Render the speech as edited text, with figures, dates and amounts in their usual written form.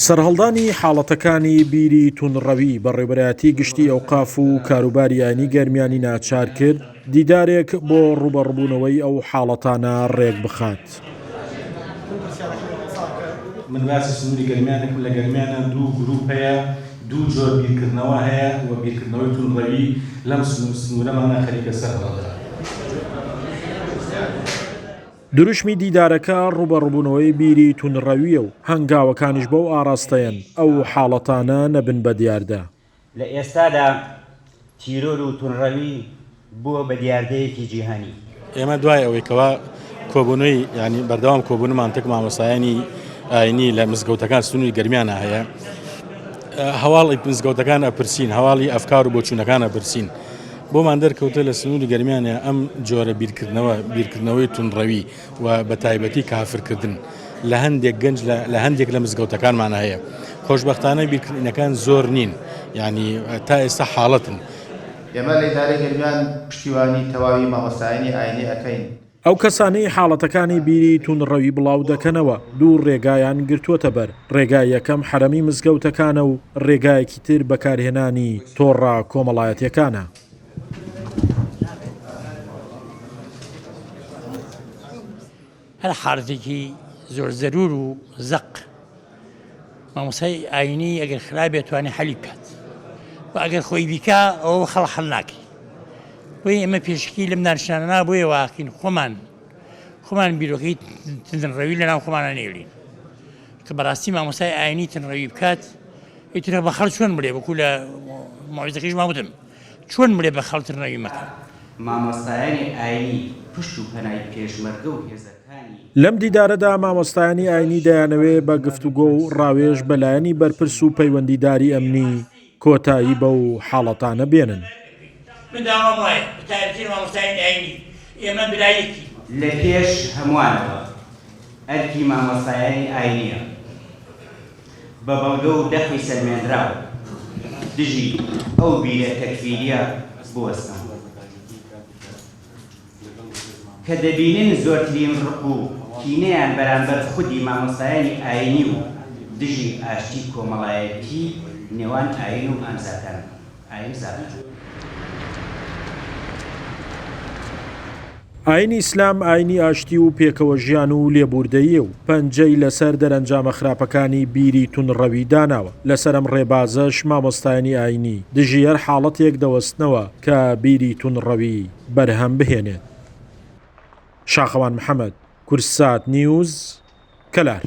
سەرهەڵدانی حاڵەتەکانی بیری تونڕەوی بە ڕێبەرایەتی گشتی ئەوقاف و کاروباری ئاینی گەرمیانی ناچار کرد دیدارێک بۆ ڕوبەڕووبوونەوەی ئەو حاڵەتانە ڕێک بخات. من باسی سنووری گەرمیانێک لە گەرمیانە دوو گروپ هەیە، دوو جۆر بیرکردنەوە هەیە و بیرکردنەوەی تونڕەوی لەم سنوورەمانە خەریکە سەرهەڵدا. دروشمی دیدارەکە ڕوبەڕووبوونەوەی بیری تونڕەویە و هەنگاوەکانیش بەو ئاراستەیەن ئەو حاڵەتانە نەبن بە دیاردە. لە ئێستادا تیرۆر و تونڕەوی بووە بە دیاردەیەکی جیهانی. ئێمە دوای ئەوەیەکەوە کۆبوونەوەی ینی بەردەوام کۆبوونمان تەک مامۆستایانی ئاینی لە مزگەوتەکان سنووری گەرمیانە هەیە، هەواڵی مزگەوتەکان ئەپرسین، هەواڵی ئەفکار و بۆچوونەکانە پرسین. بۆمان دەرکەوتە لە سنووری گەرمیانە ئەم جۆرە بیرکردنەوەی تونڕەوی و بە تایبەتی کافرکردن لە هەندێک گەنج لە هەندێک لە مزگەوتەکانمانە هەیە. خۆشبەختانە بیرکردنەکان زۆر نین، ینی تا ئێستا حاڵەتن. ئێمە لە ئیدارەی گەرمیان پشتیوانی تەواوی مامۆستایانی ئاینی ئەکەین. ئەو کەسانەی حاڵەتەکانی بیری تونڕەوی بڵاو دەکەنەوە دوو ڕێگایان گرتووەتە بەر. ڕێگای یەکەم حرەمی مزگەوتەکانە و ڕێگایەکی تر بەکارهێنانی تۆڕە کۆمەڵایەتیەکانە. هەر حاڵەتێکی زۆر زەرور و زەق مامۆستای ئاینی ئەگەر خراپێت توانێت حەلی بکات و ئەگەر خۆی بیکا ئەوە خەڵ حەڵ ناکەی. بۆیە ئێمە پێشکی لەم دانیشتانە بۆیە واقعین خۆمان بیرۆکەی تنڕەوی لەناو خۆمانە نێولین کە بەڕاستی مامۆستای ئاینی تنڕەوی بکات ئیترە بە خەڵ چۆن بڵێ وەکو لە مۆعیزەکەیش ماوتم چۆن بڵێ بە خەڵ تنڕەوی مەکە. مامۆستایانی ئاینی پشت و پەنای پێشمەرگە و هێزەکانی لەم دیدارەدا مامۆستایانی ئاینی دەیانەوێت بە گفتوگۆ و ڕاوێژ بەلایەنی بەرپرس و پەیوەندیداری ئەمنی کۆتایی بەو حاڵەتانە بێنن. من داوام وایە بەتایبەتی مامۆستایانی ئاینی ئێمە برایەتی لە پێش هەمووانەوە ئەرکی مامۆستایانی ئاینیە بە بەڵگە و دەخی سەرمێنراوە دژی ئەو بیرە تەکفیریە بوەستن کە دەبینن زۆرترین ڕق و کینەیان بەرامبەر خودی مامۆستایانی ئاینی و دژی ئاشتی کۆمەڵایەتی نێوان ئاین و ئامزاکان ئاین زادن. ئاینی ئیسلام ئاینی ئاشتی و پێکەوە ژیان و لێبوردەیە و پەنجەی لەسەر دەرەنجامە خراپەکانی بیری تونڕەوی داناوە. لەسەر ئەم ڕێبازەش مامۆستایانی ئاینی دژی هەر حاڵەتێک دەوەستنەوە کە بیری تونڕەوی بەرهەم بهێنێت. شاخەوان محەممەد، کورسات نیوز، کەلار.